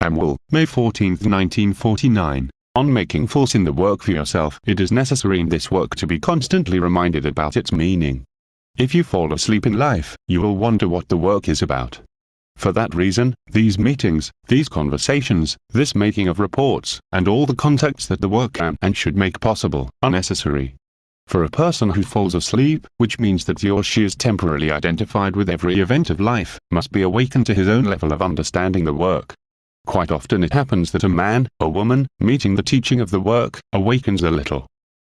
Amwell, May 14, 1949. On making force in the work for yourself, it is necessary in this work to be constantly reminded about its meaning. If you fall asleep in life, you will wonder what the work is about. For that reason, these meetings, these conversations, this making of reports, and all the contacts that the work can and should make possible, are necessary. For a person who falls asleep, which means that he or she is temporarily identified with every event of life, must be awakened to his own level of understanding the work. Quite often it happens that a man, or woman, meeting the teaching of the work, awakens a little.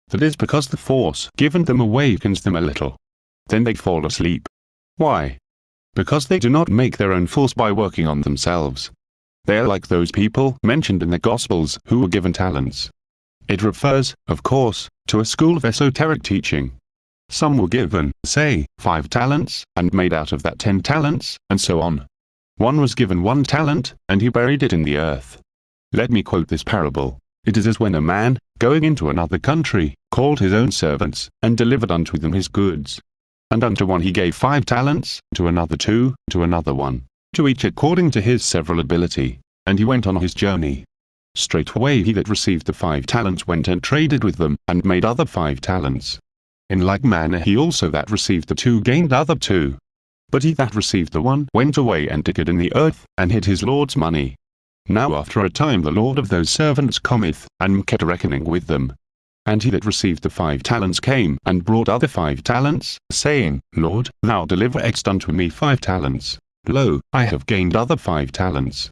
That is because the force given them awakens them a little. Then they fall asleep. Why? Because they do not make their own force by working on themselves. They are like those people mentioned in the Gospels who were given talents. It refers, of course, to a school of esoteric teaching. Some were given, say, 5 talents, and made out of that 10 talents, and so on. One was given 1 talent, and he buried it in the earth. Let me quote this parable. It is as when a man, going into another country, called his own servants, and delivered unto them his goods. And unto one he gave 5 talents, to another 2, to another 1, to each according to his several ability. And he went on his journey. Straightway he that received the 5 talents went and traded with them, and made other 5 talents. In like manner he also that received the 2 gained other 2. But he that received the 1 went away and digged in the earth, and hid his Lord's money. Now after a time the Lord of those servants cometh, and kept reckoning with them. And he that received the 5 talents came, and brought other 5 talents, saying, Lord, thou deliveredst unto me 5 talents. Lo, I have gained other 5 talents.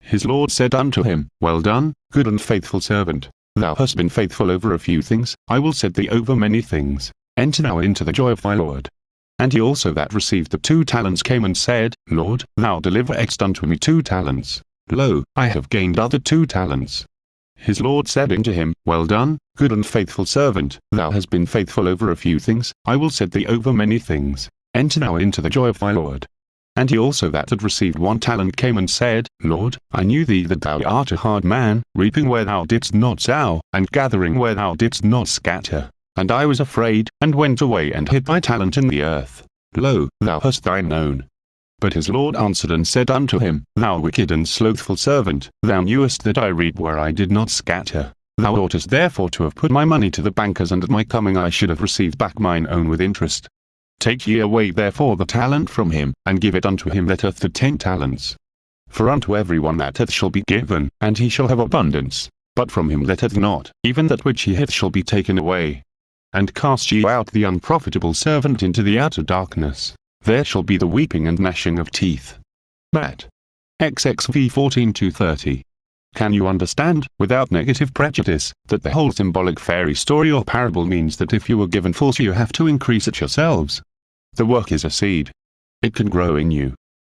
His Lord said unto him, Well done, good and faithful servant. Thou hast been faithful over a few things, I will set thee over many things. Enter now into the joy of thy Lord. And he also that received the 2 talents came and said, Lord, thou deliveredst unto me 2 talents. Lo, I have gained other 2 talents. His Lord said unto him, Well done, good and faithful servant. Thou hast been faithful over a few things, I will set thee over many things. Enter now into the joy of thy Lord. And he also that had received 1 talent came and said, Lord, I knew thee that thou art a hard man, reaping where thou didst not sow, and gathering where thou didst not scatter. And I was afraid, and went away and hid thy talent in the earth. Lo, thou hast thine own. But his Lord answered and said unto him, Thou wicked and slothful servant, thou knewest that I reap where I did not scatter. Thou oughtest therefore to have put my money to the bankers, and at my coming I should have received back mine own with interest. Take ye away therefore the talent from him, and give it unto him that hath the 10 talents. For unto every one that hath shall be given, and he shall have abundance. But from him that hath not, even that which he hath shall be taken away. And cast ye out the unprofitable servant into the outer darkness. There shall be the weeping and gnashing of teeth. Matt. XXV 14-30. Can you understand, without negative prejudice, that the whole symbolic fairy story or parable means that if you were given force you have to increase it yourselves? The work is a seed. It can grow in you.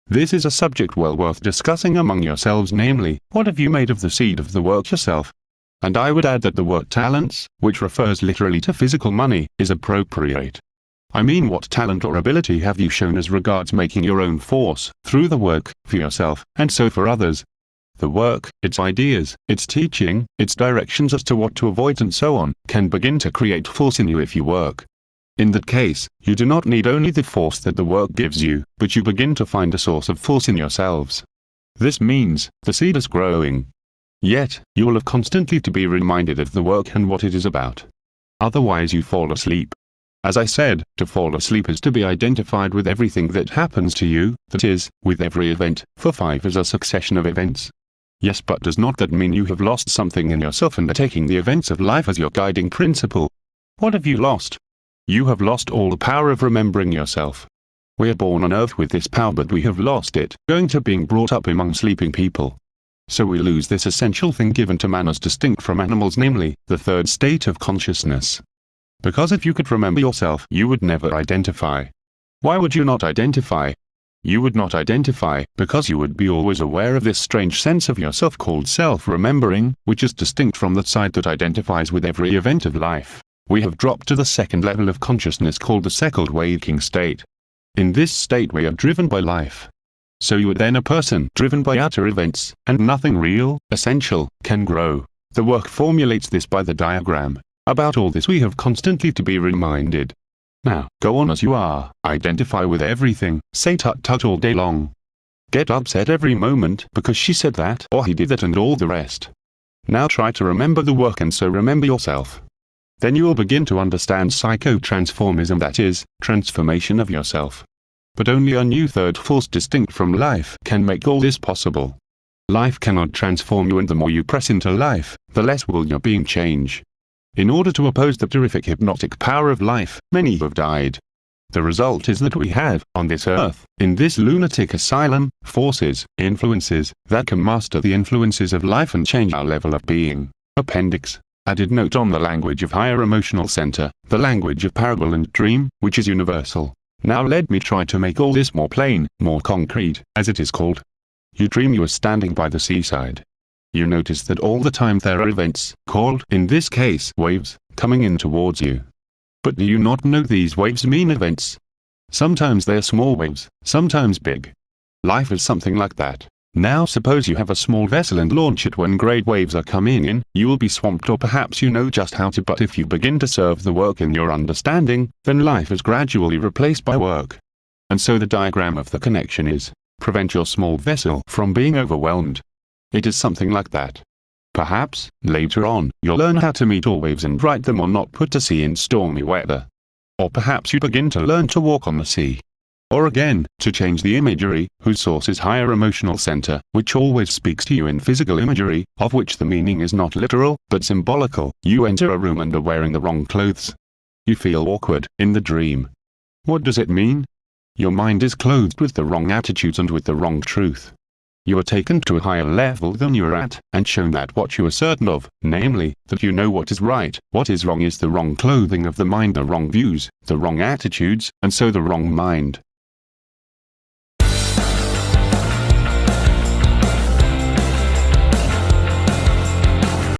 This is a subject well worth discussing among yourselves, namely, what have you made of the seed of the work yourself? And I would add that the word talents, which refers literally to physical money, is appropriate. I mean, what talent or ability have you shown as regards making your own force, through the work, for yourself, and so for others? The work, its ideas, its teaching, its directions as to what to avoid and so on, can begin to create force in you if you work. In that case, you do not need only the force that the work gives you, but you begin to find a source of force in yourselves. This means, the seed is growing. Yet, you will have constantly to be reminded of the work and what it is about. Otherwise you fall asleep. As I said, to fall asleep is to be identified with everything that happens to you, that is, with every event, for 5 is a succession of events. Yes, but does not that mean you have lost something in yourself and are taking the events of life as your guiding principle? What have you lost? You have lost all the power of remembering yourself. We are born on earth with this power, but we have lost it, going to being brought up among sleeping people. So we lose this essential thing given to man as distinct from animals, namely, the 3rd state of consciousness. Because if you could remember yourself, you would never identify. Why would you not identify? You would not identify, because you would be always aware of this strange sense of yourself called self-remembering, which is distinct from that side that identifies with every event of life. We have dropped to the 2nd level of consciousness called the second waking state. In this state we are driven by life. So you are then a person driven by outer events, and nothing real, essential, can grow. The work formulates this by the diagram. About all this we have constantly to be reminded. Now, go on as you are, identify with everything, say tut tut all day long. Get upset every moment because she said that or he did that and all the rest. Now try to remember the work and so remember yourself. Then you will begin to understand psychotransformism, that is, transformation of yourself. But only a new third force distinct from life can make all this possible. Life cannot transform you, and the more you press into life, the less will your being change. In order to oppose the terrific hypnotic power of life, many have died. The result is that we have, on this earth, in this lunatic asylum, forces, influences, that can master the influences of life and change our level of being. Appendix. Added note on the language of higher emotional center, the language of parable and dream, which is universal. Now let me try to make all this more plain, more concrete, as it is called. You dream you are standing by the seaside. You notice that all the time there are events, called, in this case, waves, coming in towards you. But do you not know these waves mean events? Sometimes they are small waves, sometimes big. Life is something like that. Now suppose you have a small vessel and launch it when great waves are coming in, you will be swamped, or perhaps you know just how to, but if you begin to serve the work in your understanding, then life is gradually replaced by work. And so the diagram of the connection is, prevent your small vessel from being overwhelmed. It is something like that. Perhaps, later on, you'll learn how to meet all waves and ride them or not put to sea in stormy weather. Or perhaps you begin to learn to walk on the sea. Or again, to change the imagery, whose source is higher emotional center, which always speaks to you in physical imagery, of which the meaning is not literal, but symbolical. You enter a room and are wearing the wrong clothes. You feel awkward, in the dream. What does it mean? Your mind is clothed with the wrong attitudes and with the wrong truth. You are taken to a higher level than you are at, and shown that what you are certain of, namely, that you know what is right, what is wrong, is the wrong clothing of the mind, the wrong views, the wrong attitudes, and so the wrong mind.